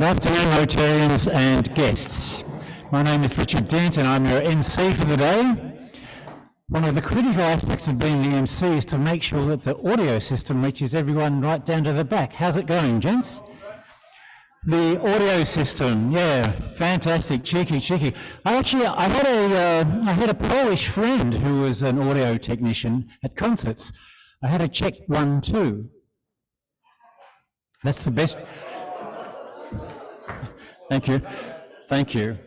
afternoon, Rotarians and guests. My name is Richard Dent and I'm your MC for the day. One of the critical aspects of being the MC is to make sure that the audio system reaches everyone right down to the back. How's it going, gents? The audio system, yeah, fantastic, cheeky. I had a Polish friend who was an audio technician at concerts. I had to check 1, 2. That's the best. Thank you.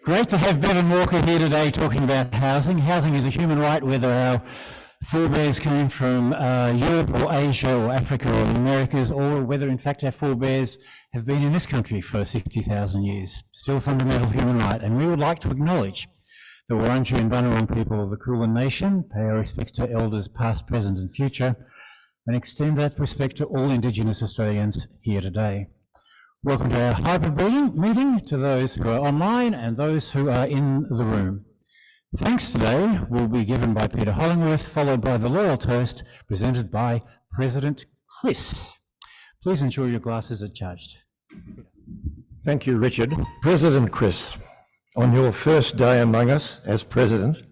Great to have Bevan Warner here today talking about housing. Housing is a human right, whether our forebears came from Europe or Asia or Africa or the Americas, or whether in fact our forebears have been in this country for 60,000 years. Still a fundamental human right, and we would like to acknowledge the Wurundjeri and Bunurong people of the Kulin Nation, pay our respects to elders past, present and future, and extend that respect to all Indigenous Australians here today. Welcome to our hybrid meeting, to those who are online and those who are in the room. Thanks today will be given by Peter Hollingworth, followed by the Loyal Toast presented by President Chris. Please ensure your glasses are charged. Thank you, Richard. President Chris, on your first day among us as President,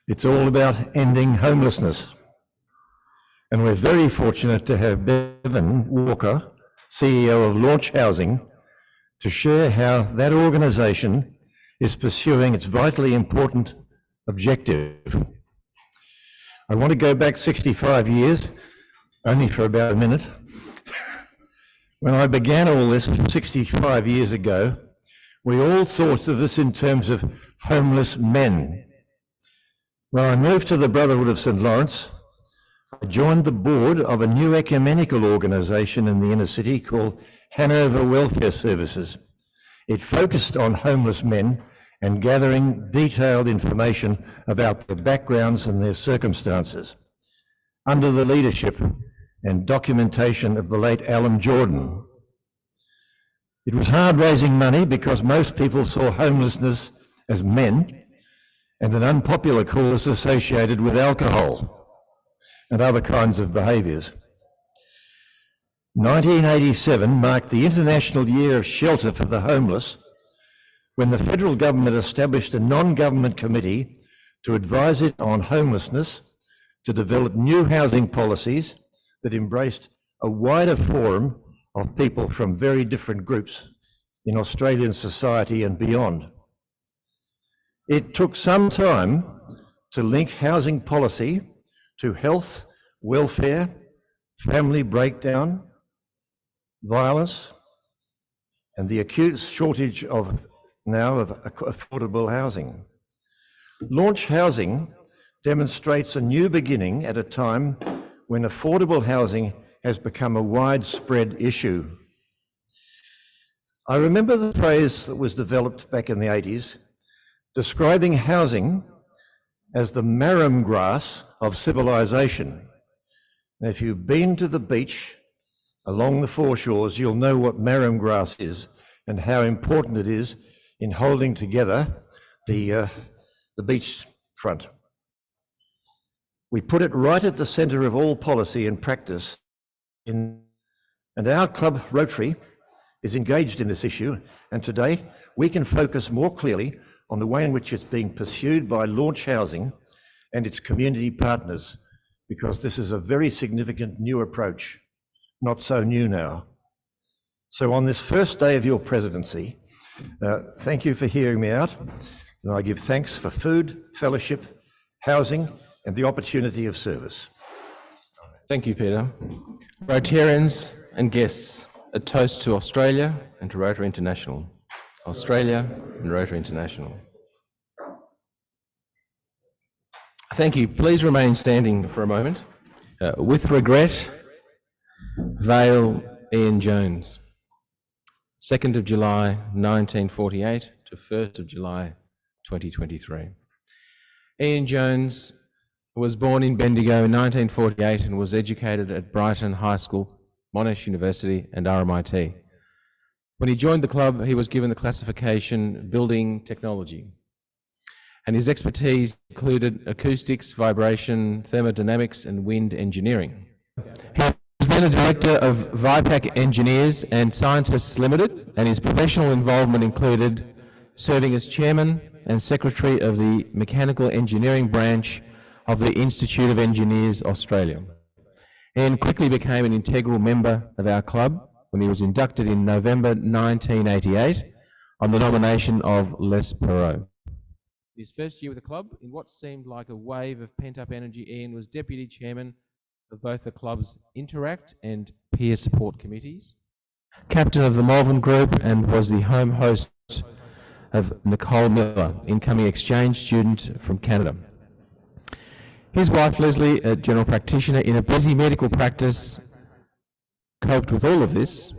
it's all about ending homelessness. And we're very fortunate to have Bevan Warner, CEO of Launch Housing, to share how that organisation is pursuing its vitally important objective. I want to go back 65 years, only for about a minute. When I began all this 65 years ago, we all thought of this in terms of homeless men. When I moved to the Brotherhood of St Lawrence, I joined the board of a new ecumenical organisation in the inner city called Hanover Welfare Services. It focused on homeless men and gathering detailed information about their backgrounds and their circumstances, under the leadership and documentation of the late Alan Jordan. It was hard raising money because most people saw homelessness as men and an unpopular cause associated with alcohol and other kinds of behaviours. 1987 marked the International Year of Shelter for the Homeless, when the federal government established a non-government committee to advise it on homelessness, to develop new housing policies that embraced a wider forum of people from very different groups in Australian society and beyond. It took some time to link housing policy to health, welfare, family breakdown, violence, and the acute shortage of affordable housing. Launch Housing demonstrates a new beginning at a time when affordable housing has become a widespread issue. I remember the phrase that was developed back in the 80s, describing housing as the marram grass of civilization. And if you've been to the beach along the foreshores, you'll know what marram grass is and how important it is in holding together the beach front. We put it right at the centre of all policy and practice, and our club, Rotary, is engaged in this issue, and today we can focus more clearly on the way in which it's being pursued by Launch Housing and its community partners, because this is a very significant new approach, not so new now. So on this first day of your presidency, thank you for hearing me out, and I give thanks for food, fellowship, housing, and the opportunity of service. Thank you, Peter. Rotarians and guests, a toast to Australia and to Rotary International. Australia and Rotary International. Thank you. Please remain standing for a moment. With regret, Vale Ian Jones. 2nd of July 1948 to 1st of July 2023. Ian Jones was born in Bendigo in 1948 and was educated at Brighton High School, Monash University and RMIT. When he joined the club, he was given the classification Building Technology, and his expertise included acoustics, vibration, thermodynamics and wind engineering. He was then a director of Vipac Engineers and Scientists Limited, and his professional involvement included serving as chairman and secretary of the Mechanical Engineering branch of the Institute of Engineers Australia. Ian quickly became an integral member of our club when he was inducted in November 1988 on the nomination of Les Perot. His first year with the club, in what seemed like a wave of pent-up energy, Ian was deputy chairman of both the club's Interact and Peer Support Committees, captain of the Malvern Group, and was the home host of Nicole Miller, incoming exchange student from Canada. His wife Leslie, a general practitioner in a busy medical practice, coped with all of this,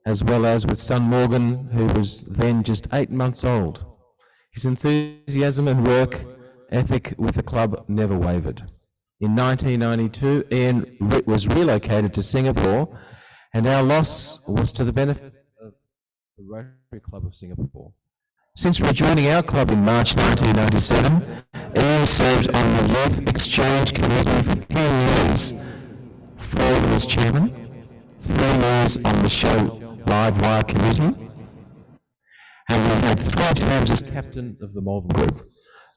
as well as with son Morgan, who was then just 8 months old. His enthusiasm and work ethic with the club never wavered. In 1992, Ian was relocated to Singapore, and our loss was to the benefit of the Rotary Club of Singapore. Since rejoining our club in March 1997, Ian served on the Youth Exchange Committee for 10 years, 4 as chairman, 3 years on the show Live Wire Committee, and we had 3 terms as captain of the Malvern Group.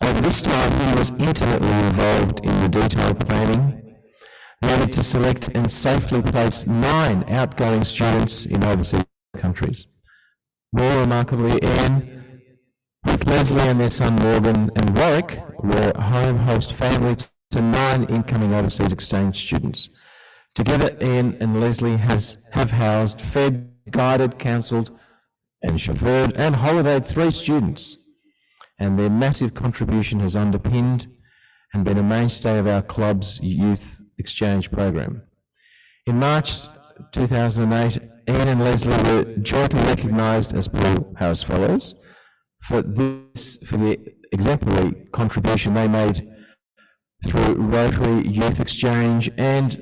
Over this time, he was intimately involved in the detailed planning needed to select and safely place 9 outgoing students in overseas countries. More remarkably, Ian, with Leslie and their son Morgan and Warwick, were home host family to 9 incoming overseas exchange students. Together, Ian and Leslie have housed, fed, guided, counselled and chauffeured and holidayed 3 students, and their massive contribution has underpinned and been a mainstay of our club's youth exchange program. In March 2008, Ian and Leslie were jointly recognised as per as follows for the exemplary contribution they made through Rotary Youth Exchange and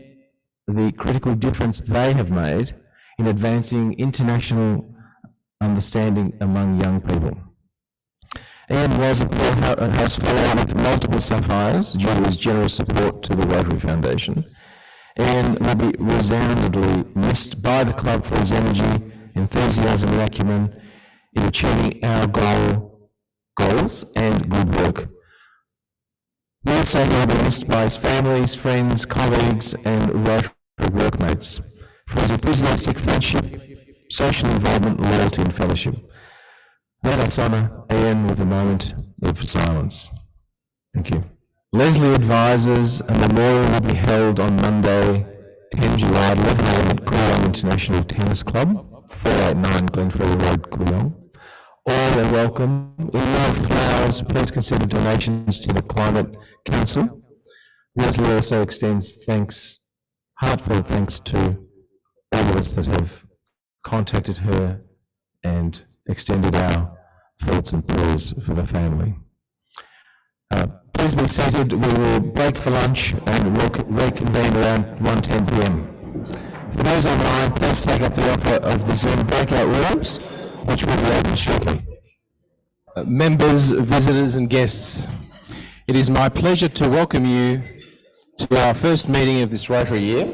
the critical difference they have made in advancing international understanding among young people. Ian was a Poor House Fellow with multiple sapphires due to his generous support to the Rotary Foundation. Ian will be resoundingly missed by the club for his energy, enthusiasm and acumen in achieving our goals and good work. We also will be missed by his families, friends, colleagues and Rotary workmates for his enthusiastic friendship, social involvement, loyalty and fellowship. Let us honour Ian with a moment of silence. Thank you. Leslie advises a memorial will be held on Monday, 10 July at 11 a.m. at Kooyong International Tennis Club, 489 Glenferrie Road, Kooyong. All are welcome. In lieu of flowers, please consider donations to the Climate Council. Leslie also extends heartfelt thanks to all of us that have contacted her and extended our thoughts and prayers for the family. Please be seated. We will break for lunch and we'll reconvene around 1:10 p.m. For those online, please take up the offer of the Zoom breakout rooms, which will be open shortly. Members, visitors and guests, it is my pleasure to welcome you to our first meeting of this Rotary Year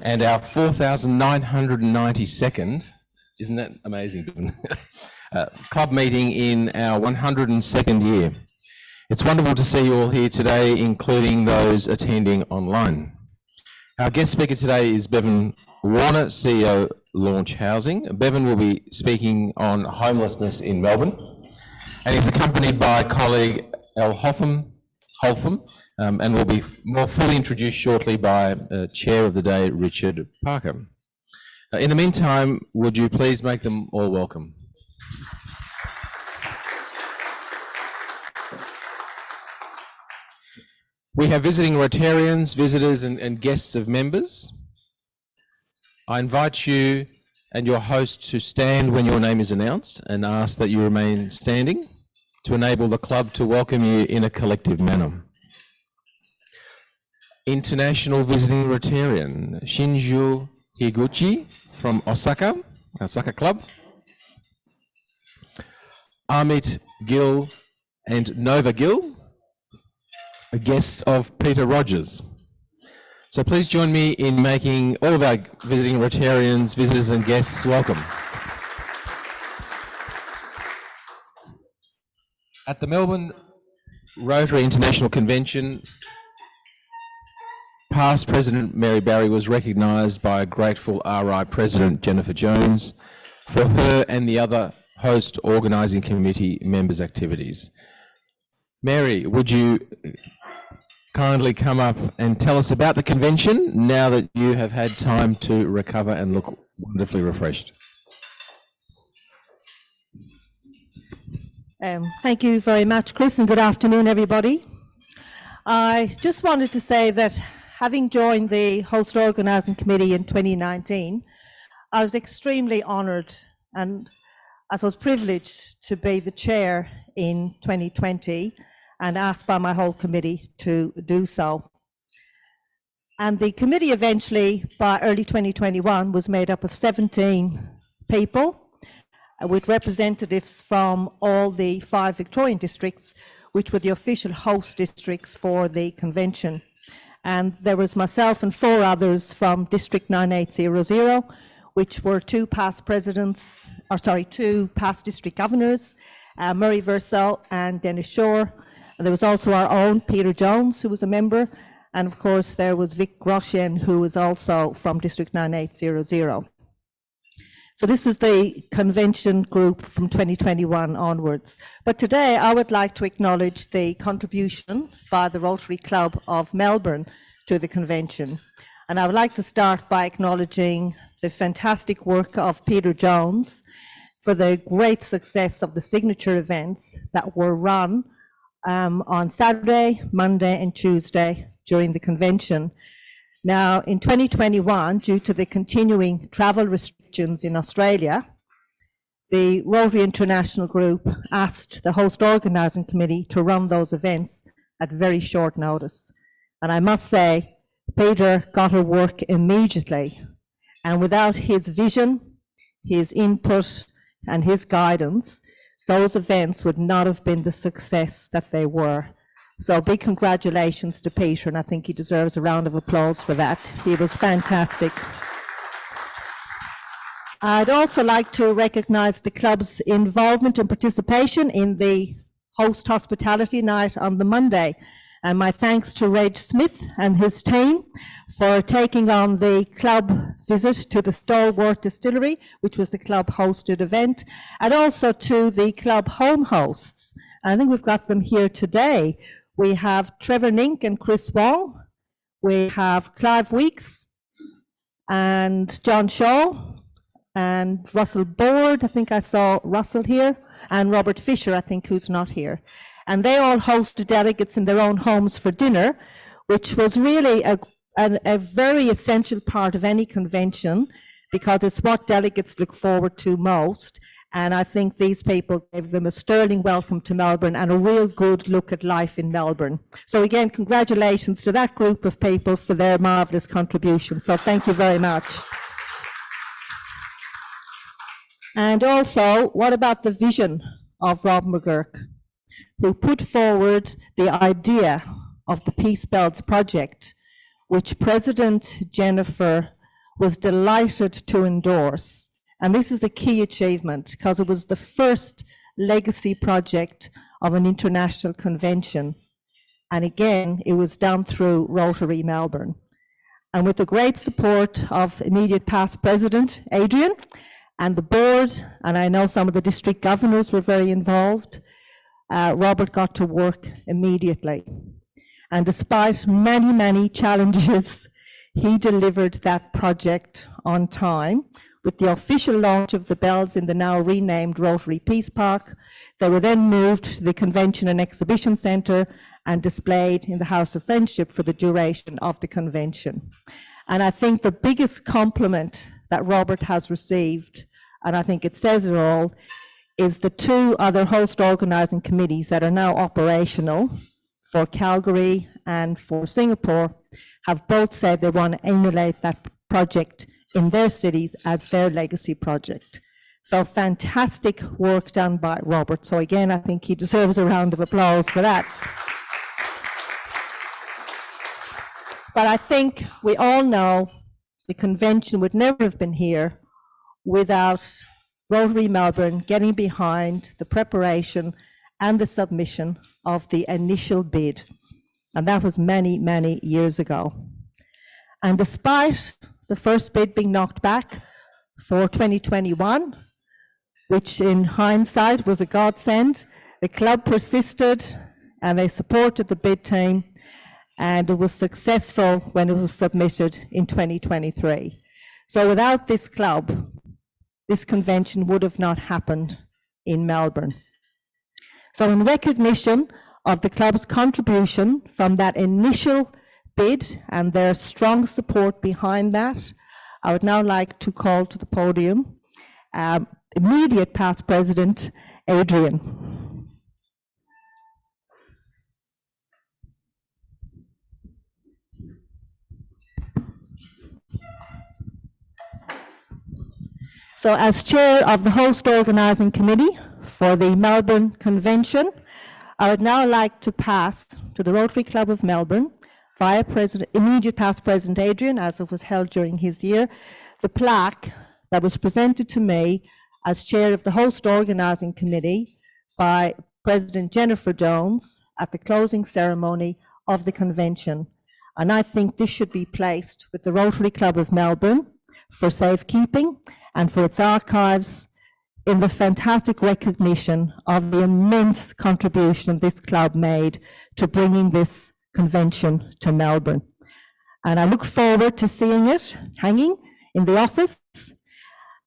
and our 4,992nd, isn't that amazing, club meeting in our 102nd year. It's wonderful to see you all here today, including those attending online. Our guest speaker today is Bevan Warner, CEO, Launch Housing. Bevan will be speaking on homelessness in Melbourne, and he's accompanied by colleague Elle Holtham, and will be more fully introduced shortly by Chair of the Day, Richard Parker. In the meantime, would you please make them all welcome? We have visiting Rotarians, visitors and guests of members. I invite you and your host to stand when your name is announced and ask that you remain standing to enable the club to welcome you in a collective manner. International visiting Rotarian, Shinju Higuchi from Osaka Club. Amit Gill and Nova Gill, a guest of Peter Rogers. So please join me in making all of our visiting Rotarians, visitors and guests welcome. At the Melbourne Rotary International Convention, past President Mary Barry was recognised by a grateful RI President Jennifer Jones for her and the other host organising committee members' activities. Mary, would you kindly come up and tell us about the convention now that you have had time to recover and look wonderfully refreshed? Thank you very much, Chris, and good afternoon, everybody. I just wanted to say that having joined the Host Organising Committee in 2019, I was extremely honoured and I was privileged to be the chair in 2020 and asked by my whole committee to do so. And the committee eventually, by early 2021, was made up of 17 people with representatives from all the 5 Victorian districts, which were the official host districts for the convention. And there was myself and 4 others from District 9800, which were 2 past presidents, or sorry, 2 past district governors, Murray Verso and Dennis Shore. And there was also our own Peter Jones, who was a member, and of course there was Vic Grosjean, who was also from District 9800. So this is the convention group from 2021 onwards. But today I would like to acknowledge the contribution by the Rotary Club of Melbourne to the convention. And I would like to start by acknowledging the fantastic work of Peter Jones for the great success of the signature events that were run on Saturday, Monday and Tuesday during the convention. Now, in 2021, due to the continuing travel restrictions in Australia, the Rotary International Group asked the Host Organising Committee to run those events at very short notice. And I must say, Peter got her work immediately. And without his vision, his input and his guidance, those events would not have been the success that they were. So big congratulations to Peter, and I think he deserves a round of applause for that. He was fantastic. I'd also like to recognise the club's involvement and participation in the host hospitality night on the Monday. And my thanks to Reg Smith and his team for taking on the club visit to the Stalwart Distillery, which was the club hosted event, and also to the club home hosts. I think we've got them here today. We have Trevor Nink and Chris Wong. We have Clive Weeks and John Shaw and Russell Board. I think I saw Russell here, and Robert Fisher, I think, who's not here. And they all hosted delegates in their own homes for dinner, which was really a very essential part of any convention, because it's what delegates look forward to most. And I think these people gave them a sterling welcome to Melbourne and a real good look at life in Melbourne. So again, congratulations to that group of people for their marvellous contribution. So thank you very much. And also, what about the vision of Rob McGurk, who put forward the idea of the Peace Belts project, which President Jennifer was delighted to endorse. And this is a key achievement because it was the first legacy project of an international convention. And again, it was done through Rotary Melbourne. And with the great support of immediate past President Adrian and the board, and I know some of the district governors were very involved, Robert got to work immediately. And despite many, many challenges, he delivered that project on time with the official launch of the bells in the now renamed Rotary Peace Park. They were then moved to the Convention and Exhibition Centre and displayed in the House of Friendship for the duration of the convention. And I think the biggest compliment that Robert has received, and I think it says it all, is the 2 other host organising committees that are now operational for Calgary and for Singapore have both said they want to emulate that project in their cities as their legacy project. So fantastic work done by Robert. So again, I think he deserves a round of applause for that. But I think we all know the convention would never have been here without Rotary Melbourne getting behind the preparation and the submission of the initial bid. And that was many, many years ago. And despite the first bid being knocked back for 2021, which in hindsight was a godsend, the club persisted and they supported the bid team, and it was successful when it was submitted in 2023. So without this club, this convention would have not happened in Melbourne. So in recognition of the club's contribution from that initial bid and their strong support behind that, I would now like to call to the podium immediate past president, Adrian. So as chair of the host organising committee for the Melbourne Convention, I would now like to pass to the Rotary Club of Melbourne, via immediate past President Adrian, as it was held during his year, the plaque that was presented to me as chair of the host organising committee by President Jennifer Jones at the closing ceremony of the convention. And I think this should be placed with the Rotary Club of Melbourne for safekeeping and for its archives, in the fantastic recognition of the immense contribution this club made to bringing this convention to Melbourne. And I look forward to seeing it hanging in the office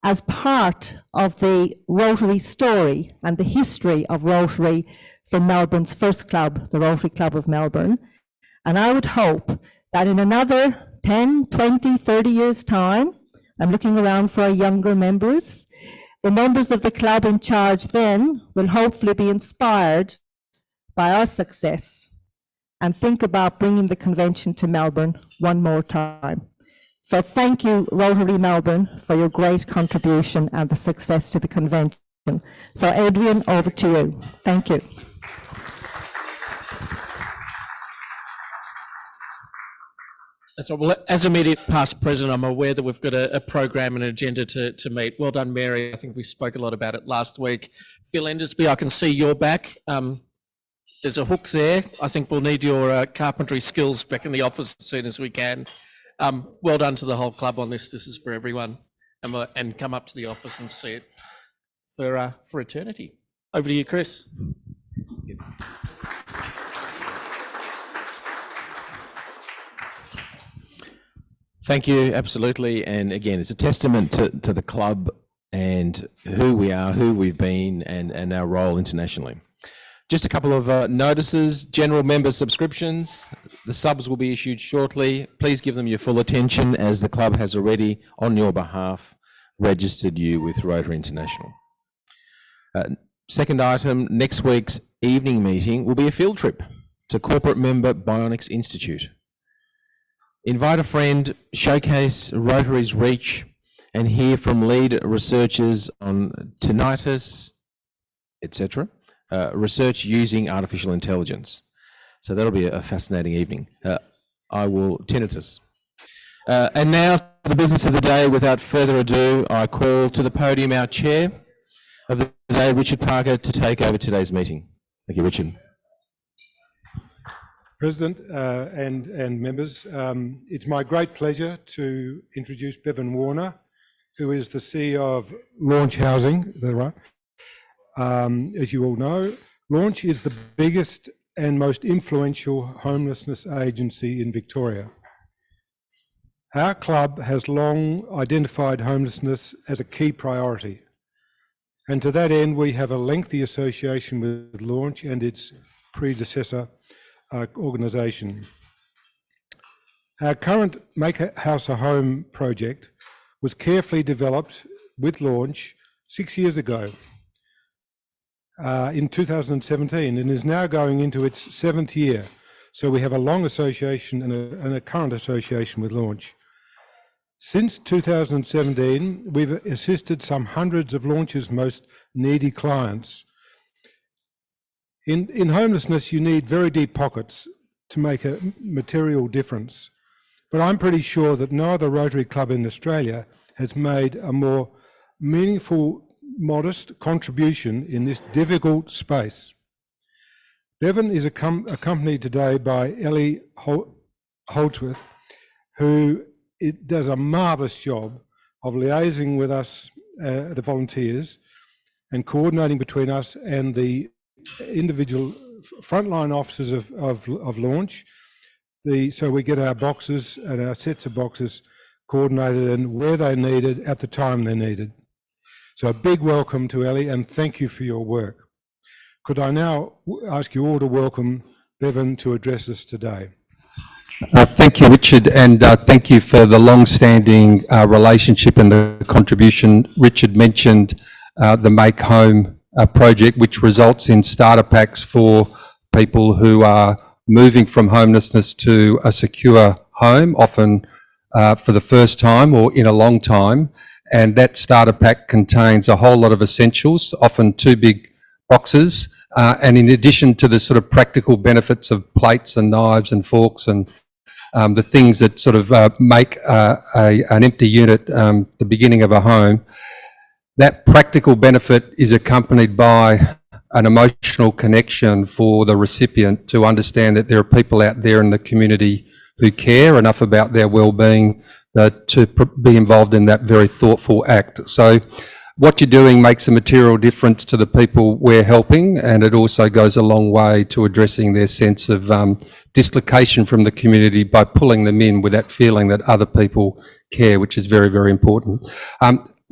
as part of the Rotary story and the history of Rotary from Melbourne's first club, the Rotary Club of Melbourne. And I would hope that in another 10, 20, 30 years' time, I'm looking around for our younger members, the members of the club in charge then will hopefully be inspired by our success and think about bringing the convention to Melbourne one more time. So thank you, Rotary Melbourne, for your great contribution and the success to the convention. So Adrian, over to you. Thank you. That's right. Well, as immediate past president, I'm aware that we've got a program and an agenda to meet. Well done, Mary. I think we spoke a lot about it last week. Phil Endersby, I can see you're back. There's a hook there. I think we'll need your carpentry skills back in the office as soon as we can. Well done to the whole club on this. This is for everyone. And come up to the office and see it for eternity. Over to you, Chris. Thank you, absolutely. And again, it's a testament to the club and who we are, who we've been, and our role internationally. Just a couple of notices. General member subscriptions. The subs will be issued shortly. Please give them your full attention, as the club has already, on your behalf, registered you with Rotary International. Second item, next week's evening meeting will be a field trip to corporate member Bionics Institute. Invite a friend, showcase Rotary's reach, and hear from lead researchers on tinnitus, etc. Research using artificial intelligence. So that'll be a fascinating evening. Tinnitus. And now, for the business of the day, without further ado, I call to the podium our chair of the day, Richard Parker, to take over today's meeting. Thank you, Richard. President and members, it's my great pleasure to introduce Bevan Warner, who is the CEO of Launch Housing. Is that right? As you all know, Launch is the biggest and most influential homelessness agency in Victoria. Our club has long identified homelessness as a key priority, and to that end we have a lengthy association with Launch and its predecessor organisation. Our current Make a House a Home project was carefully developed with Launch 6 years ago in 2017, and is now going into its 7th year. So we have a long association and a current association with Launch. Since 2017, we've assisted some hundreds of Launch's most needy clients. In homelessness, you need very deep pockets to make a material difference. but I'm pretty sure that no other Rotary Club in Australia has made a more meaningful, modest contribution in this difficult space. Bevan is accompanied today by Ellie Holdsworth, who does a marvellous job of liaising with us, the volunteers, and coordinating between us and the individual frontline officers of launch. So we get our boxes and our sets of boxes coordinated and where they're needed at the time they're needed. So a big welcome to Ellie and thank you for your work. Could I now ask you all to welcome Bevan to address us today? Thank you, Richard, and thank you for the long-standing relationship and the contribution. Richard mentioned the Make Home project, which results in starter packs for people who are moving from homelessness to a secure home, often for the first time or in a long time. And that starter pack contains a whole lot of essentials, often 2 big boxes. And in addition to the sort of practical benefits of plates and knives and forks and the things that sort of make an empty unit the beginning of a home, that practical benefit is accompanied by an emotional connection for the recipient to understand that there are people out there in the community who care enough about their well-being to be involved in that very thoughtful act. So what you're doing makes a material difference to the people we're helping, and it also goes a long way to addressing their sense of dislocation from the community by pulling them in with that feeling that other people care, which is very, very important.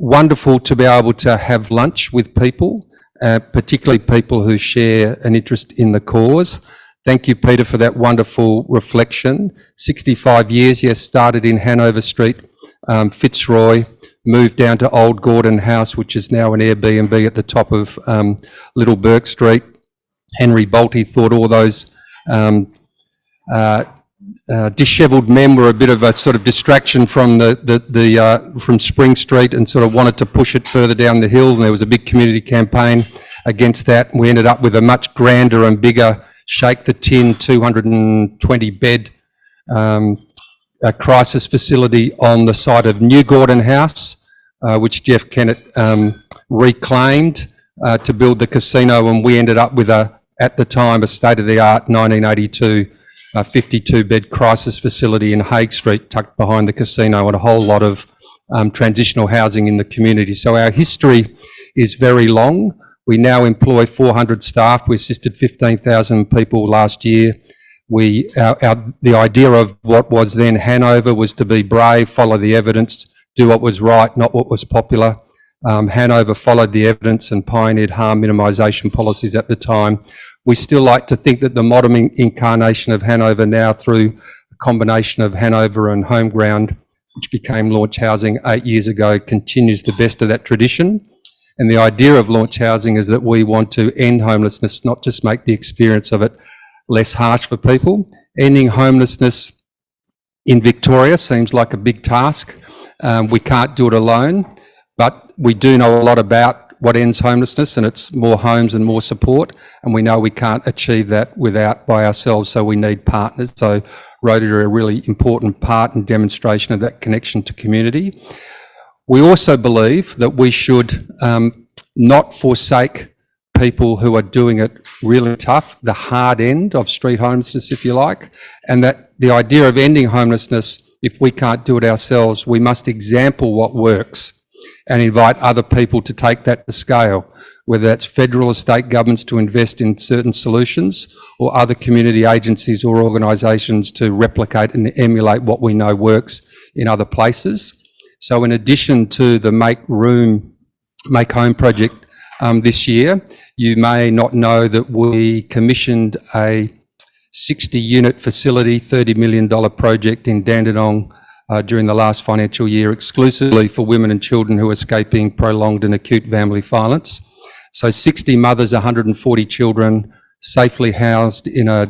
Wonderful to be able to have lunch with people, particularly people who share an interest in the cause. Thank you, Peter, for that wonderful reflection. 65 years, yes, started in Hanover Street, Fitzroy, moved down to Old Gordon House, which is now an Airbnb at the top of Little Burke Street. Henry Bolte thought all those dishevelled men were a bit of a sort of distraction from from Spring Street, and sort of wanted to push it further down the hill. And there was a big community campaign against that. We ended up with a much grander and bigger Shake the Tin 220 bed crisis facility on the site of New Gordon House, which Jeff Kennett reclaimed to build the casino, and we ended up with at the time, a state-of-the-art 1982 52-bed crisis facility in Hague Street, tucked behind the casino, and a whole lot of transitional housing in the community. So our history is very long. We now employ 400 staff. We assisted 15,000 people last year. The idea of what was then Hanover was to be brave, follow the evidence, do what was right, not what was popular. Hanover followed the evidence and pioneered harm minimisation policies at the time. We still like to think that the modern incarnation of Hanover now, through a combination of Hanover and Homeground, which became Launch Housing 8 years ago, continues the best of that tradition. And the idea of Launch Housing is that we want to end homelessness, not just make the experience of it less harsh for people. Ending homelessness in Victoria seems like a big task. We can't do it alone, but we do know a lot about what ends homelessness, and it's more homes and more support. And we know we can't achieve that by ourselves, so we need partners. So Rotary are a really important part and demonstration of that connection to community. We also believe that we should not forsake people who are doing it really tough, the hard end of street homelessness, if you like, and that the idea of ending homelessness, if we can't do it ourselves, we must example what works and invite other people to take that to scale, whether that's federal or state governments to invest in certain solutions, or other community agencies or organisations to replicate and emulate what we know works in other places. So in addition to the Make Home project this year, you may not know that we commissioned a 60-unit facility, $30 million project in Dandenong during the last financial year, exclusively for women and children who are escaping prolonged and acute family violence. So 60 mothers, 140 children, safely housed in a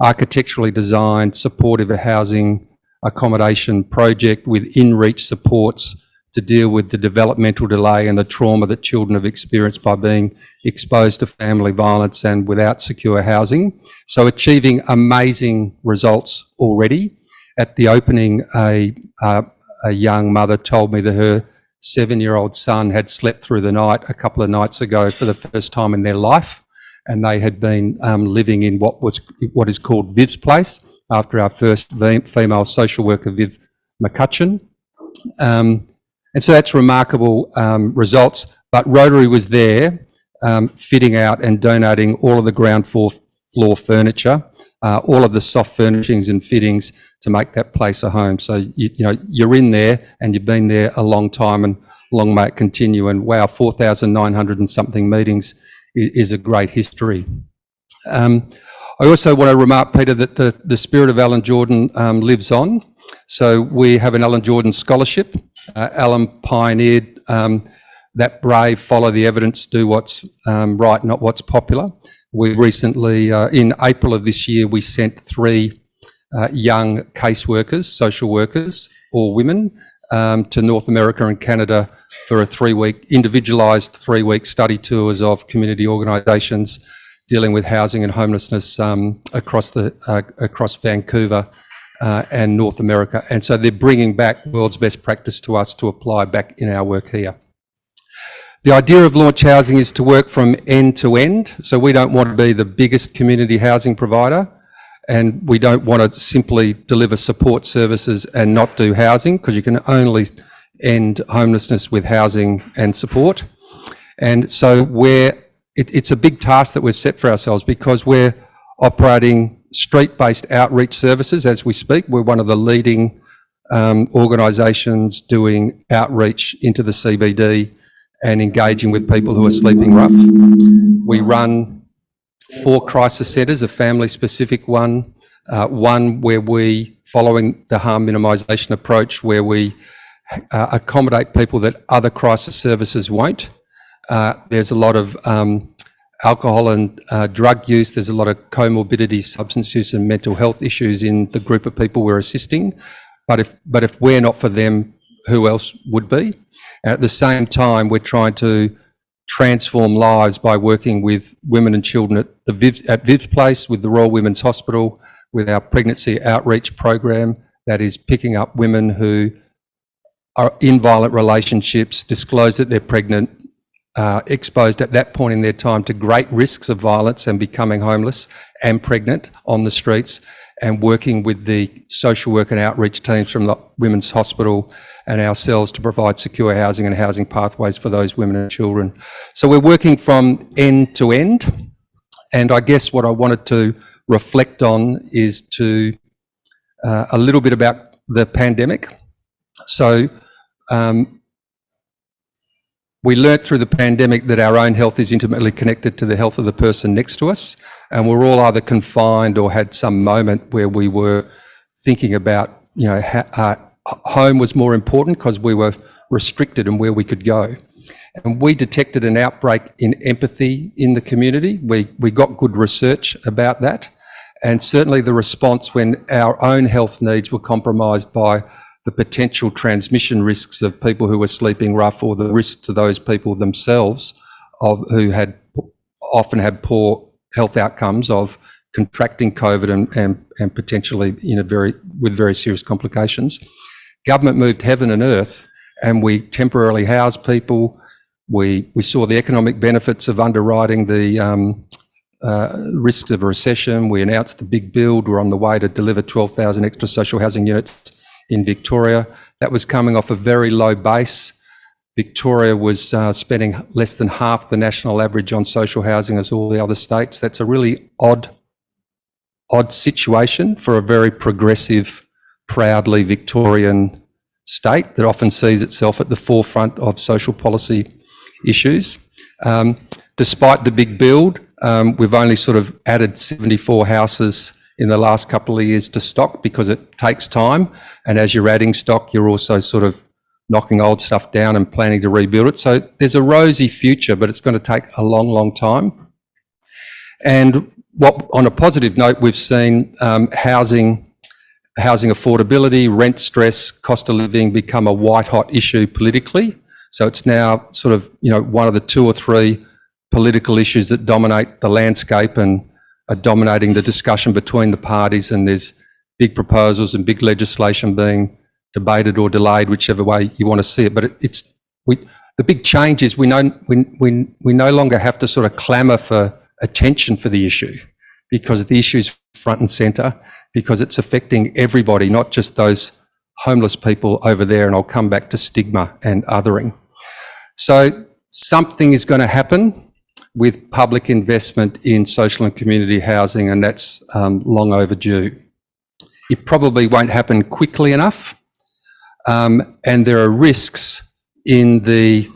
architecturally designed supportive housing accommodation project with in-reach supports to deal with the developmental delay and the trauma that children have experienced by being exposed to family violence and without secure housing. So achieving amazing results already. At the opening, a young mother told me that her 7-year-old son had slept through the night a couple of nights ago for the first time in their life, and they had been living in what is called Viv's Place after our first female social worker, Viv McCutcheon. And so that's remarkable results, but Rotary was there fitting out and donating all of the ground floor furniture, all of the soft furnishings and fittings to make that place a home. So, you're in there and you've been there a long time, and long may it continue. And wow, 4,900 and something meetings is a great history. I also want to remark, Peter, that the spirit of Alan Jordan lives on. So we have an Alan Jordan Scholarship. Alan pioneered that brave, follow the evidence, do what's right, not what's popular. We recently, in April of this year, we sent 3 young caseworkers, social workers, all women, to North America and Canada for a 3-week, individualised 3-week study tours of community organisations dealing with housing and homelessness across Vancouver and North America. And so they're bringing back world's best practice to us to apply back in our work here. The idea of Launch Housing is to work from end to end. So we don't want to be the biggest community housing provider, and we don't want to simply deliver support services and not do housing, because you can only end homelessness with housing and support. And so it's a big task that we've set for ourselves, because we're operating street-based outreach services as we speak. We're one of the leading organisations doing outreach into the CBD and engaging with people who are sleeping rough. We run 4 crisis centres, a family-specific one where we, following the harm minimisation approach, where we accommodate people that other crisis services won't. There's a lot of alcohol and drug use. There's a lot of comorbidity, substance use and mental health issues in the group of people we're assisting. But if we're not for them, who else would be? At the same time, we're trying to transform lives by working with women and children at Viv's Place, with the Royal Women's Hospital, with our pregnancy outreach program that is picking up women who are in violent relationships, disclose that they're pregnant, exposed at that point in their time to great risks of violence and becoming homeless and pregnant on the streets, and working with the social work and outreach teams from the Women's Hospital and ourselves to provide secure housing and housing pathways for those women and children. So we're working from end to end. And I guess what I wanted to reflect on is a little bit about the pandemic. So we learnt through the pandemic that our own health is intimately connected to the health of the person next to us, and we're all either confined or had some moment where we were thinking about, home was more important because we were restricted in where we could go. And we detected an outbreak in empathy in the community. We got good research about that, and certainly the response when our own health needs were compromised by the potential transmission risks of people who were sleeping rough, or the risk to those people themselves who had often had poor health outcomes of contracting COVID and potentially with very serious complications. Government moved heaven and earth, and we temporarily housed people. We saw the economic benefits of underwriting the risks of a recession. We announced the big build. We're on the way to deliver 12,000 extra social housing units in Victoria. That was coming off a very low base. Victoria was spending less than half the national average on social housing as all the other states. That's a really odd situation for a very progressive, proudly Victorian state that often sees itself at the forefront of social policy issues. Despite the big build, we've only sort of added 74 houses in the last couple of years to stock, because it takes time. And as you're adding stock, you're also sort of knocking old stuff down and planning to rebuild it. So there's a rosy future, but it's going to take a long, long time. And on a positive note, we've seen housing affordability, rent stress, cost of living become a white-hot issue politically. So it's now sort of, one of the 2 or 3 political issues that dominate the landscape and are dominating the discussion between the parties, and there's big proposals and big legislation being debated or delayed, whichever way you want to see it. But the big change is we no longer have to sort of clamour for attention for the issue, because the issue is front and centre, because it's affecting everybody, not just those homeless people over there. And I'll come back to stigma and othering. So something is going to happen with public investment in social and community housing, and that's long overdue. It probably won't happen quickly enough, and there are risks in the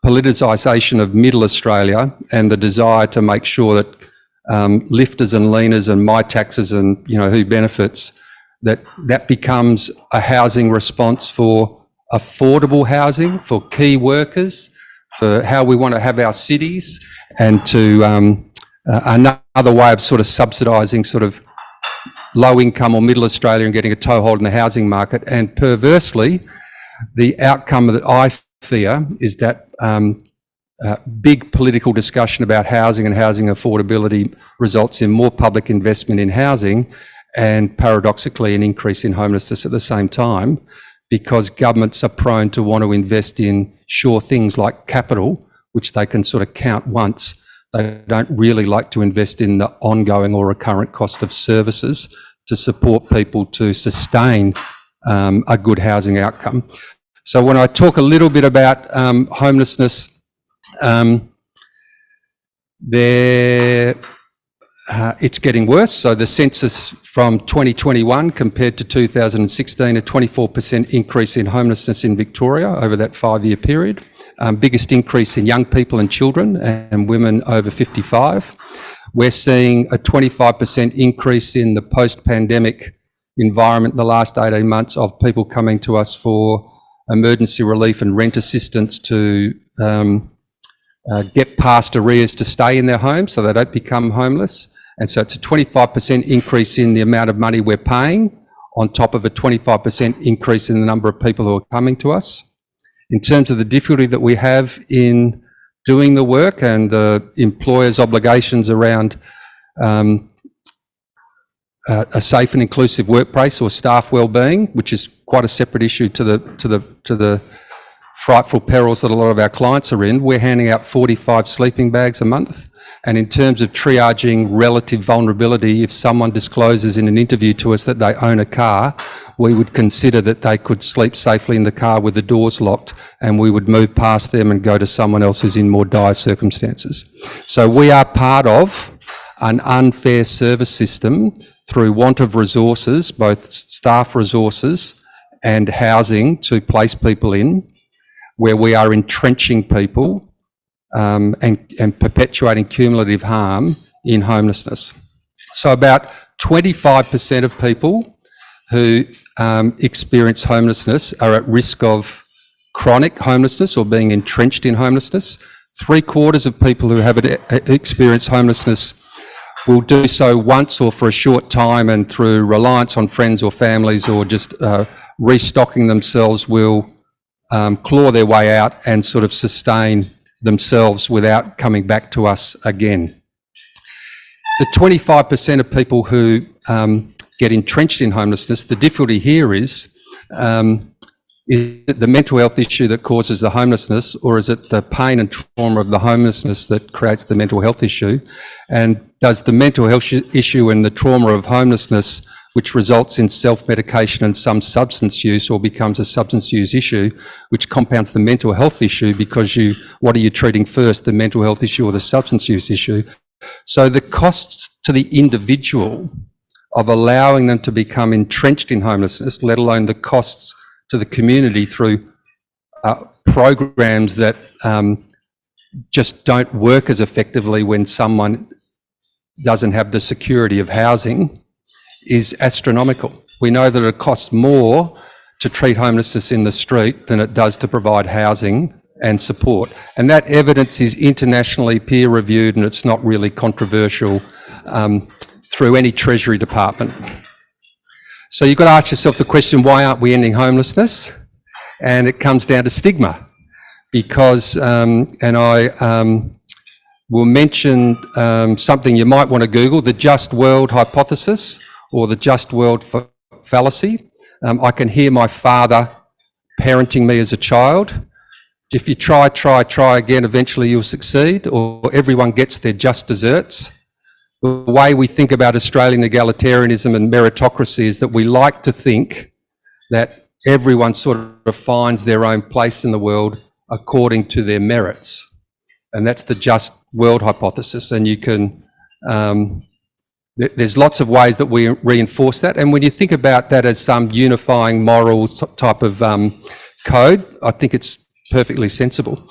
politicisation of Middle Australia and the desire to make sure that lifters and leaners and my taxes and who benefits, that becomes a housing response for affordable housing, for key workers, for how we want to have our cities, and to another way of sort of subsidising sort of low income or middle Australia and getting a toehold in the housing market. And perversely, the outcome that I fear is that big political discussion about housing and housing affordability results in more public investment in housing and paradoxically an increase in homelessness at the same time, because governments are prone to want to invest in sure things like capital, which they can sort of count once. They don't really like to invest in the ongoing or recurrent cost of services to support people to sustain a good housing outcome. So when I talk a little bit about homelessness, it's getting worse. So the census from 2021 compared to 2016, a 24% increase in homelessness in Victoria over that 5-year period. Biggest increase in young people and children and women over 55. We're seeing a 25% increase in the post-pandemic environment the last 18 months of people coming to us for emergency relief and rent assistance to get past arrears to stay in their homes so they don't become homeless. And so it's a 25% increase in the amount of money we're paying, on top of a 25% increase in the number of people who are coming to us. In terms of the difficulty that we have in doing the work and the employer's obligations around a safe and inclusive workplace or staff wellbeing, which is quite a separate issue to the frightful perils that a lot of our clients are in. We're handing out 45 sleeping bags a month. And in terms of triaging relative vulnerability, if someone discloses in an interview to us that they own a car, we would consider that they could sleep safely in the car with the doors locked, and we would move past them and go to someone else who's in more dire circumstances. So we are part of an unfair service system through want of resources, both staff resources and housing to place people in, where we are entrenching people and perpetuating cumulative harm in homelessness. So about 25% of people who experience homelessness are at risk of chronic homelessness or being entrenched in homelessness. 3/4 of people who have experienced homelessness will do so once or for a short time, and through reliance on friends or families or just restocking themselves will claw their way out and sort of sustain themselves without coming back to us again. The 25% of people who get entrenched in homelessness, the difficulty here is it the mental health issue that causes the homelessness, or is it the pain and trauma of the homelessness that creates the mental health issue? And does the mental health issue and the trauma of homelessness, which results in self-medication and some substance use, or becomes a substance use issue, which compounds the mental health issue, because what are you treating first, the mental health issue or the substance use issue? So the costs to the individual of allowing them to become entrenched in homelessness, let alone the costs to the community through programs that just don't work as effectively when someone doesn't have the security of housing, is astronomical. We know that it costs more to treat homelessness in the street than it does to provide housing and support. And that evidence is internationally peer reviewed, and it's not really controversial through any Treasury department. So you've got to ask yourself the question, why aren't we ending homelessness? And it comes down to stigma, because, and I will mention something you might want to Google, the Just World hypothesis, or the Just World fallacy. I can hear my father parenting me as a child. If you try again, eventually you'll succeed, or everyone gets their just desserts. The way we think about Australian egalitarianism and meritocracy is that we like to think that everyone sort of finds their own place in the world according to their merits. And that's the just world hypothesis. And you can, there's lots of ways that we reinforce that. And when you think about that as some unifying moral type of code, I think it's perfectly sensible.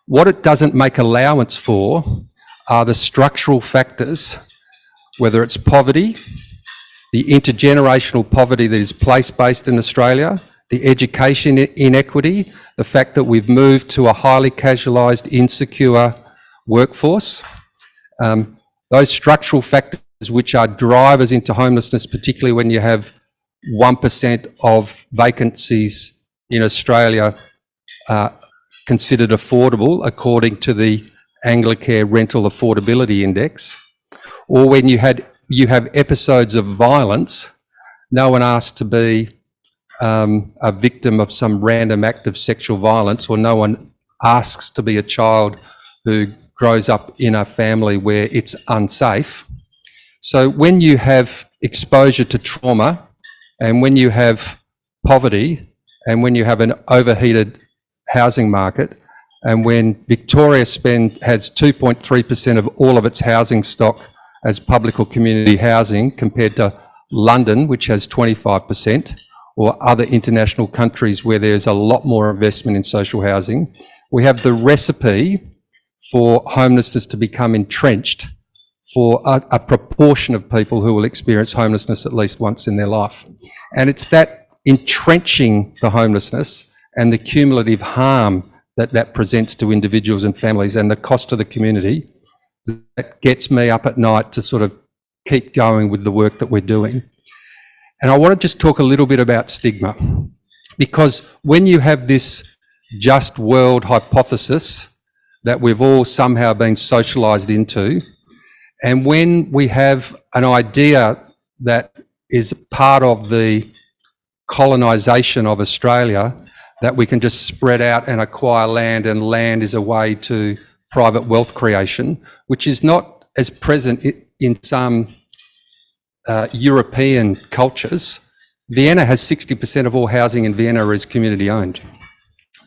What it doesn't make allowance for are the structural factors, whether it's poverty, the intergenerational poverty that is place-based in Australia, the education inequity, the fact that we've moved to a highly casualised, insecure workforce. Those structural factors which are drivers into homelessness, particularly when you have 1% of vacancies in Australia considered affordable according to the Anglicare Rental Affordability Index, or when you have episodes of violence, no one asked to be a victim of some random act of sexual violence, or no one asks to be a child who grows up in a family where it's unsafe. So when you have exposure to trauma, and when you have poverty, and when you have an overheated housing market, and when Victoria has 2.3% of all of its housing stock as public or community housing, compared to London, which has 25%, or other international countries where there's a lot more investment in social housing, we have the recipe for homelessness to become entrenched for a proportion of people who will experience homelessness at least once in their life. And it's that entrenching the homelessness and the cumulative harm that presents to individuals and families and the cost to the community that gets me up at night to sort of keep going with the work that we're doing. And I want to just talk a little bit about stigma, because when you have this just world hypothesis that we've all somehow been socialised into, and when we have an idea that is part of the colonisation of Australia, that we can just spread out and acquire land, and land is a way to private wealth creation, which is not as present in some European cultures. Vienna has 60% of all housing in Vienna is community owned.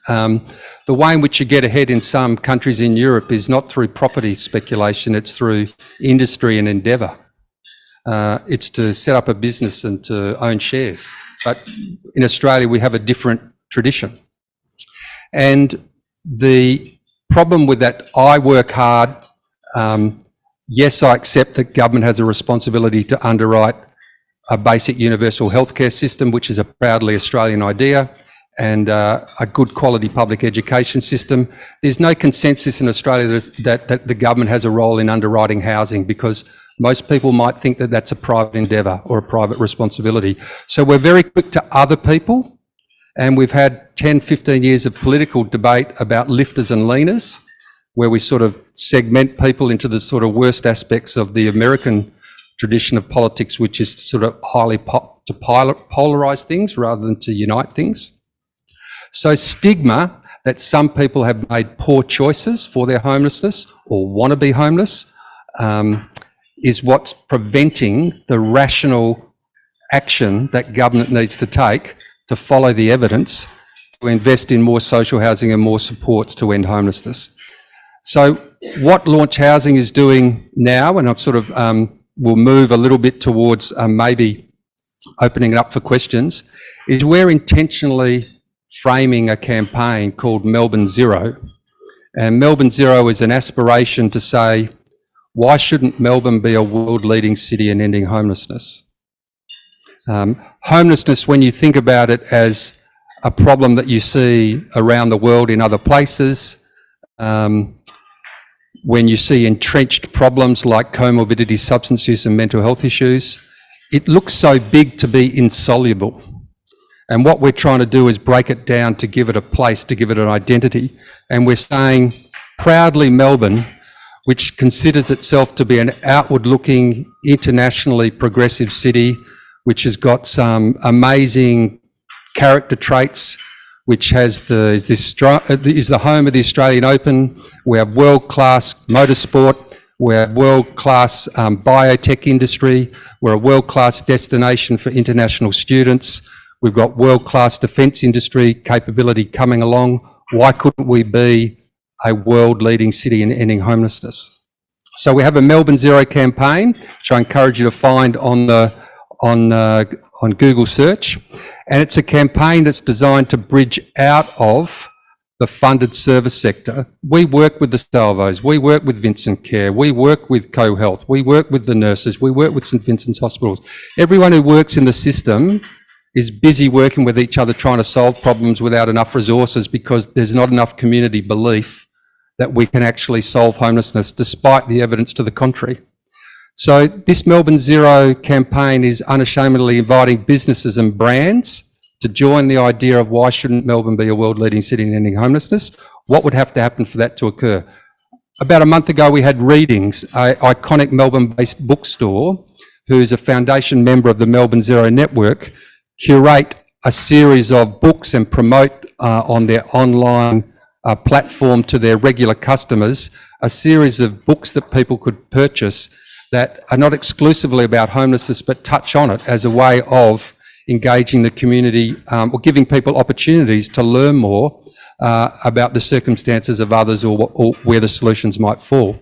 The way in which you get ahead in some countries in Europe is not through property speculation, it's through industry and endeavour. It's to set up a business and to own shares. But in Australia, we have a different tradition. And the problem with that, I work hard. Yes, I accept that government has a responsibility to underwrite a basic universal healthcare system, which is a proudly Australian idea, and a good quality public education system. There's no consensus in Australia that the government has a role in underwriting housing, because most people might think that that's a private endeavour or a private responsibility. So we're very quick to other people, and we've had 10, 15 years of political debate about lifters and leaners, where we sort of segment people into the sort of worst aspects of the American tradition of politics, which is sort of highly to polarise things rather than to unite things. So stigma that some people have made poor choices for their homelessness or want to be homeless is what's preventing the rational action that government needs to take to follow the evidence, to invest in more social housing and more supports to end homelessness. So what Launch Housing is doing now, and I've sort of will move a little bit towards maybe opening it up for questions, is we're intentionally framing a campaign called Melbourne Zero. And Melbourne Zero is an aspiration to say, why shouldn't Melbourne be a world-leading city in ending homelessness? Homelessness, when you think about it as a problem that you see around the world in other places, when you see entrenched problems like comorbidity, substance use and mental health issues, it looks so big to be insoluble. And what we're trying to do is break it down to give it a place, to give it an identity. And we're saying, proudly Melbourne, which considers itself to be an outward-looking, internationally progressive city which has got some amazing character traits, which is the home of the Australian Open. We have world-class motorsport. We have world-class biotech industry. We're a world-class destination for international students. We've got world-class defence industry capability coming along. Why couldn't we be a world-leading city in ending homelessness? So we have a Melbourne Zero campaign, which I encourage you to find on Google search, and it's a campaign that's designed to bridge out of the funded service sector. We work with the Salvos, we work with Vincent Care, we work with CoHealth, we work with the nurses, we work with St Vincent's Hospitals. Everyone who works in the system is busy working with each other trying to solve problems without enough resources because there's not enough community belief that we can actually solve homelessness despite the evidence to the contrary. So this Melbourne Zero campaign is unashamedly inviting businesses and brands to join the idea of why shouldn't Melbourne be a world-leading city in ending homelessness? What would have to happen for that to occur? About a month ago, we had Readings, an iconic Melbourne-based bookstore, who's a foundation member of the Melbourne Zero Network, curate a series of books and promote on their online platform to their regular customers, a series of books that people could purchase that are not exclusively about homelessness, but touch on it as a way of engaging the community or giving people opportunities to learn more about the circumstances of others or where the solutions might fall.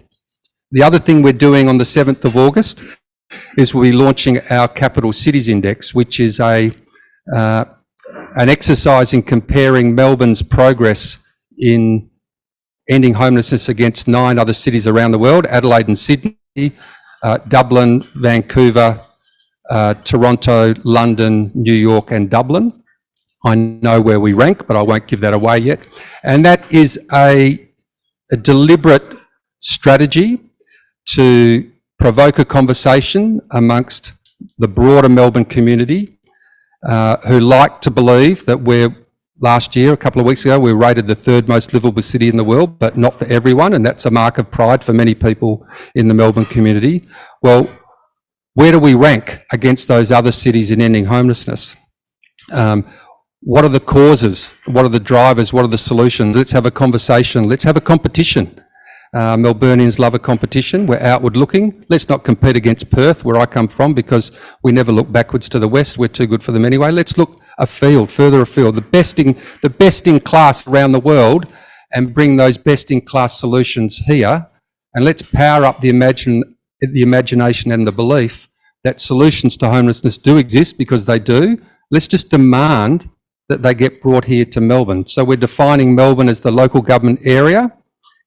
The other thing we're doing on the 7th of August is we'll be launching our Capital Cities Index, which is an exercise in comparing Melbourne's progress in ending homelessness against 9 other cities around the world: Adelaide and Sydney, Dublin, Vancouver, Toronto, London, New York and Dublin. I know where we rank, but I won't give that away yet. And that is a deliberate strategy to provoke a conversation amongst the broader Melbourne community who like to believe that last year, a couple of weeks ago, we were rated the 3rd most livable city in the world, but not for everyone, and that's a mark of pride for many people in the Melbourne community. Well, where do we rank against those other cities in ending homelessness? What are the causes? What are the drivers? What are the solutions? Let's have a conversation. Let's have a competition. Melburnians love a competition. We're outward looking. Let's not compete against Perth, where I come from, because we never look backwards to the west. We're too good for them anyway. Let's look further afield, the best in class around the world, and bring those best in class solutions here. And let's power up the imagination and the belief that solutions to homelessness do exist, because they do. Let's just demand that they get brought here to Melbourne. So we're defining Melbourne as the local government area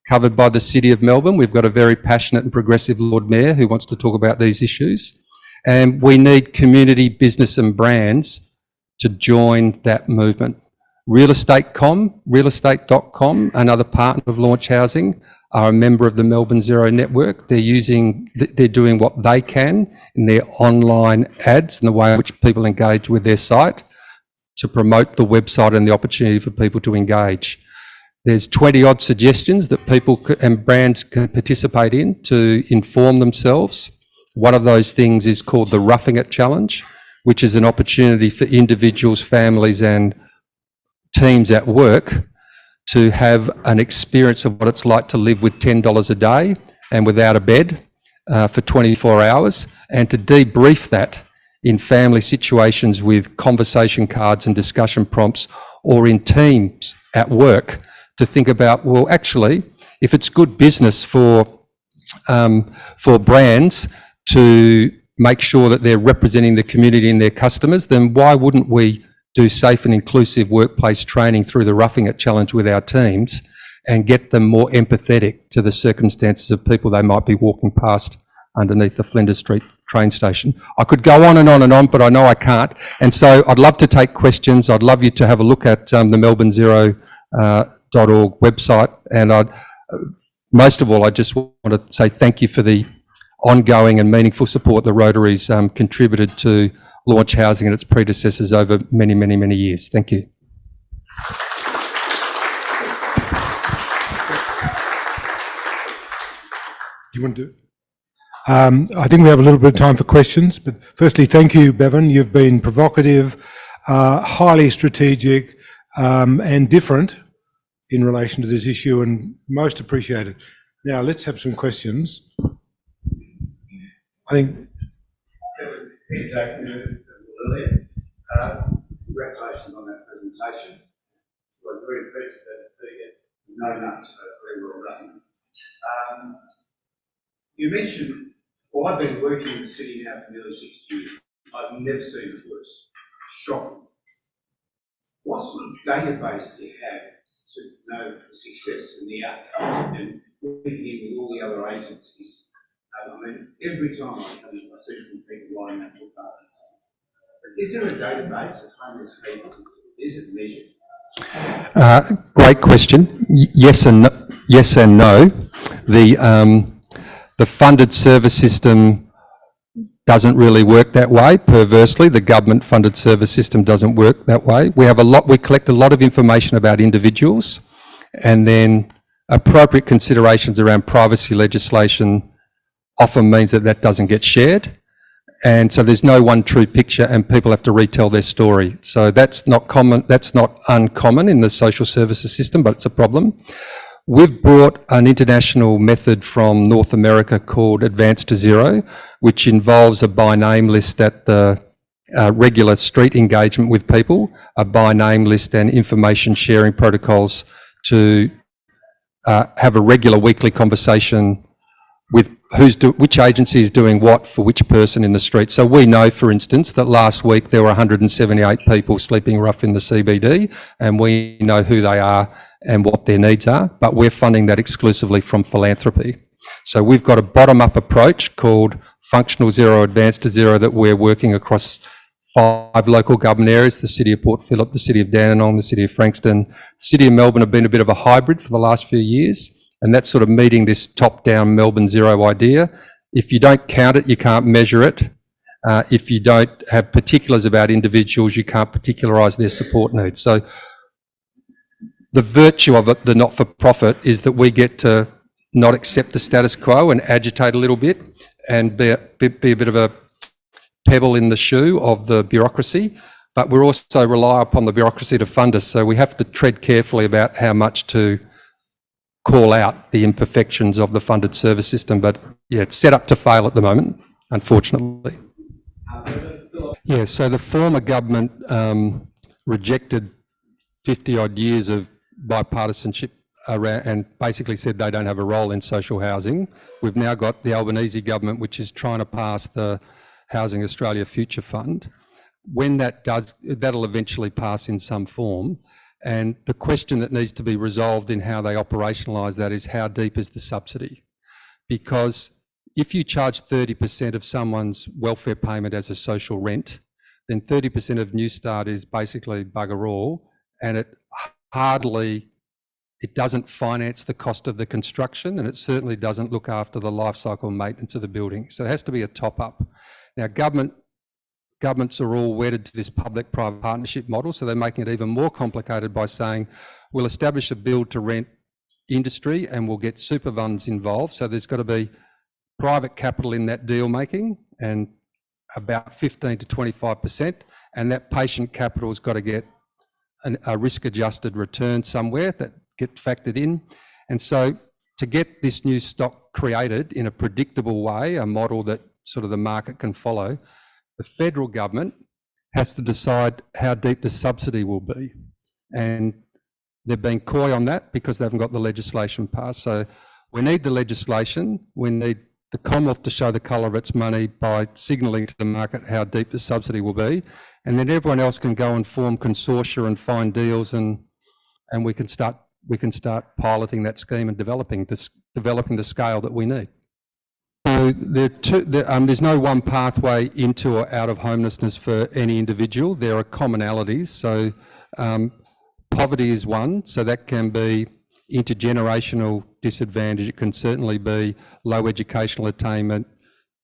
covered by the City of Melbourne. We've got a very passionate and progressive Lord Mayor who wants to talk about these issues. And we need community, business and brands to join that movement. Realestate.com, another partner of Launch Housing, are a member of the Melbourne Zero Network. They're doing what they can in their online ads and the way in which people engage with their site to promote the website and the opportunity for people to engage. There's 20 odd suggestions that people and brands can participate in to inform themselves. One of those things is called the Roughing It Challenge, which is an opportunity for individuals, families and teams at work to have an experience of what it's like to live with $10 a day and without a bed for 24 hours, and to debrief that in family situations with conversation cards and discussion prompts, or in teams at work to think about, well, actually, if it's good business for brands to make sure that they're representing the community and their customers, then why wouldn't we do safe and inclusive workplace training through the Roughing It Challenge with our teams and get them more empathetic to the circumstances of people they might be walking past underneath the Flinders Street train station. I could go on and on and on, but I know I can't. And so I'd love to take questions. I'd love you to have a look at the melbournezero.org website. And most of all, I just want to say thank you for the ongoing and meaningful support the Rotary's contributed to Launch Housing and its predecessors over many, many, many years. Thank you. You want to do it? I think we have a little bit of time for questions, but firstly, thank you, Bevan. You've been provocative, highly strategic, and different in relation to this issue, and most appreciated. Now, let's have some questions. I think... Congratulations on that presentation. We're very impressed that no numbers, so very well done. You mentioned, well, I've been working in the city now for nearly 6 years. I've never seen it worse. Shocking. What sort of database do you have to know the success and the outcomes and working in with all the other agencies? I mean, every time I come in, I see from people lining up with partners. Is there a database of homeless people? Is it measured? Great question. Yes and no. Yes and no. The funded service system doesn't really work that way. Perversely, the government funded service system doesn't work that way. We collect a lot of information about individuals, and then appropriate considerations around privacy legislation often means that that doesn't get shared. And so there's no one true picture, and people have to retell their story. So that's not common, that's not uncommon in the social services system, but it's a problem. We've brought an international method from North America called Advance to Zero, which involves a by name list at the regular street engagement with people, a by name list and information sharing protocols to have a regular weekly conversation with which agency is doing what for which person in the street. So we know, for instance, that last week there were 178 people sleeping rough in the CBD, and we know who they are and what their needs are, but we're funding that exclusively from philanthropy. So we've got a bottom-up approach called Functional Zero, Advanced to Zero that we're working across 5 local government areas: the City of Port Phillip, the City of Dandenong, the City of Frankston. The City of Melbourne have been a bit of a hybrid for the last few years, and that's sort of meeting this top-down Melbourne Zero idea. If you don't count it, you can't measure it. If you don't have particulars about individuals, you can't particularise their support needs. So the virtue of it, the not-for-profit, is that we get to not accept the status quo and agitate a little bit and be a bit of a pebble in the shoe of the bureaucracy, but we also rely upon the bureaucracy to fund us. So we have to tread carefully about how much to call out the imperfections of the funded service system. But yeah, it's set up to fail at the moment, unfortunately. Yeah, so the former government rejected 50-odd years of bipartisanship around and basically said they don't have a role in social housing. We've now got the Albanese government, which is trying to pass the Housing Australia Future Fund. When that does, that'll eventually pass in some form. And the question that needs to be resolved in how they operationalise that is, how deep is the subsidy? Because if you charge 30% of someone's welfare payment as a social rent, then 30% of New Start is basically bugger all, and it doesn't finance the cost of the construction, and it certainly doesn't look after the life cycle maintenance of the building. So it has to be a top up. Now, governments are all wedded to this public-private partnership model, so they're making it even more complicated by saying, we'll establish a build-to-rent industry and we'll get super funds involved. So there's got to be private capital in that deal making, and about 15 to 25%, and that patient capital has got to get a risk-adjusted return somewhere that get factored in. And so to get this new stock created in a predictable way, a model that sort of the market can follow, the federal government has to decide how deep the subsidy will be. And they've been coy on that because they haven't got the legislation passed. So we need the legislation. We need the Commonwealth to show the colour of its money by signalling to the market how deep the subsidy will be. And then everyone else can go and form consortia and find deals, and we can start piloting that scheme and developing the scale that we need. So there's no one pathway into or out of homelessness for any individual. There are commonalities. So poverty is one, so that can be intergenerational disadvantage. It can certainly be low educational attainment,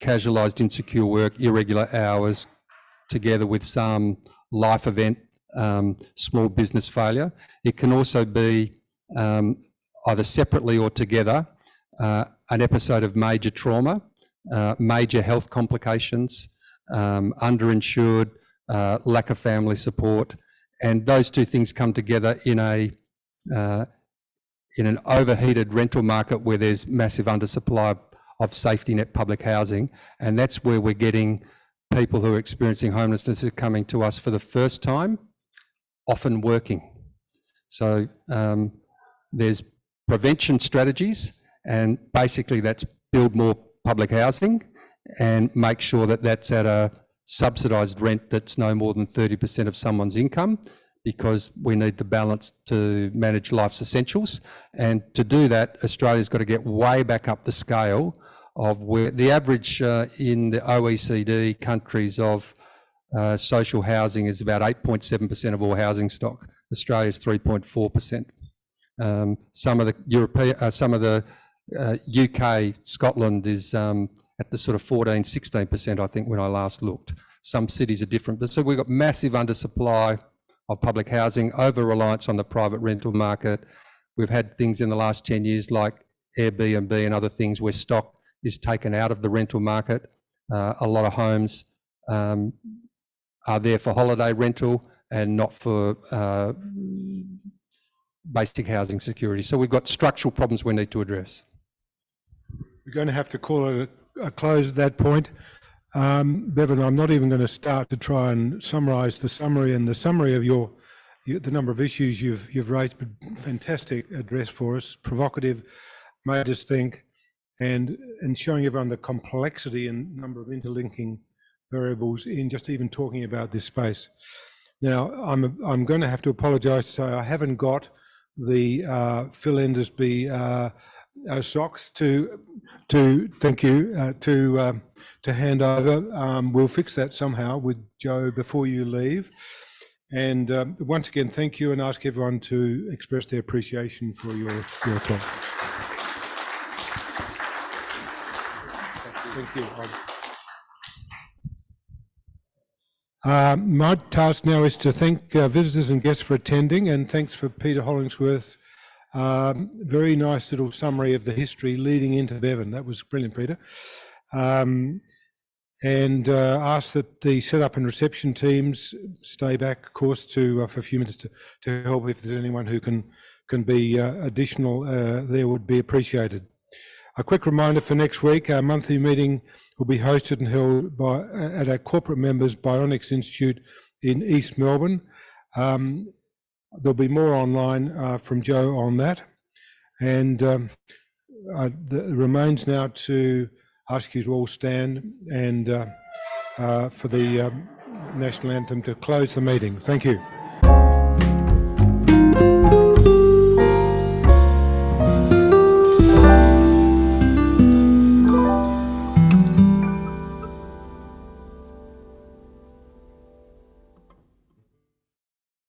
casualised insecure work, irregular hours, together with some life event, small business failure. It can also be either separately or together an episode of major trauma, major health complications, underinsured, lack of family support, and those two things come together in an overheated rental market where there's massive undersupply of safety net public housing, and that's where we're getting people who are experiencing homelessness are coming to us for the first time, often working. So there's prevention strategies, and basically that's build more public housing and make sure that that's at a subsidised rent that's no more than 30% of someone's income, because we need the balance to manage life's essentials. And to do that, Australia's got to get way back up the scale of where the average in the OECD countries of social housing is about 8.7% of all housing stock. Australia's 3.4%. Some of the UK, Scotland is at the sort of 14, 16%, I think, when I last looked. Some cities are different, but so we've got massive undersupply of public housing, over-reliance on the private rental market. We've had things in the last 10 years like Airbnb and other things where stock is taken out of the rental market. A lot of homes are there for holiday rental and not for basic housing security. So we've got structural problems we need to address. We're going to have to call it a close at that point. Bevan, I'm not even going to start to try and summarise the summary of the number of issues you've raised, but fantastic address for us, provocative, made us think, and showing everyone the complexity and number of interlinking variables in just even talking about this space. Now, I'm going to have to apologise to say I haven't got the Phil Endersby socks to hand over. We'll fix that somehow with Joe before you leave. And once again, thank you, and ask everyone to express their appreciation for your talk. Thank you. My task now is to thank visitors and guests for attending, and thanks for Peter Hollingsworth's very nice little summary of the history leading into Bevan. That was brilliant, Peter. And ask that the setup and reception teams stay back, of course, for a few minutes to help if there's anyone who can be additional there would be appreciated. A quick reminder for next week, our monthly meeting will be hosted and held at our corporate members Bionics Institute in East Melbourne. There'll be more online from Joe on that. And it remains now to ask you to all stand and for the national anthem to close the meeting. Thank you.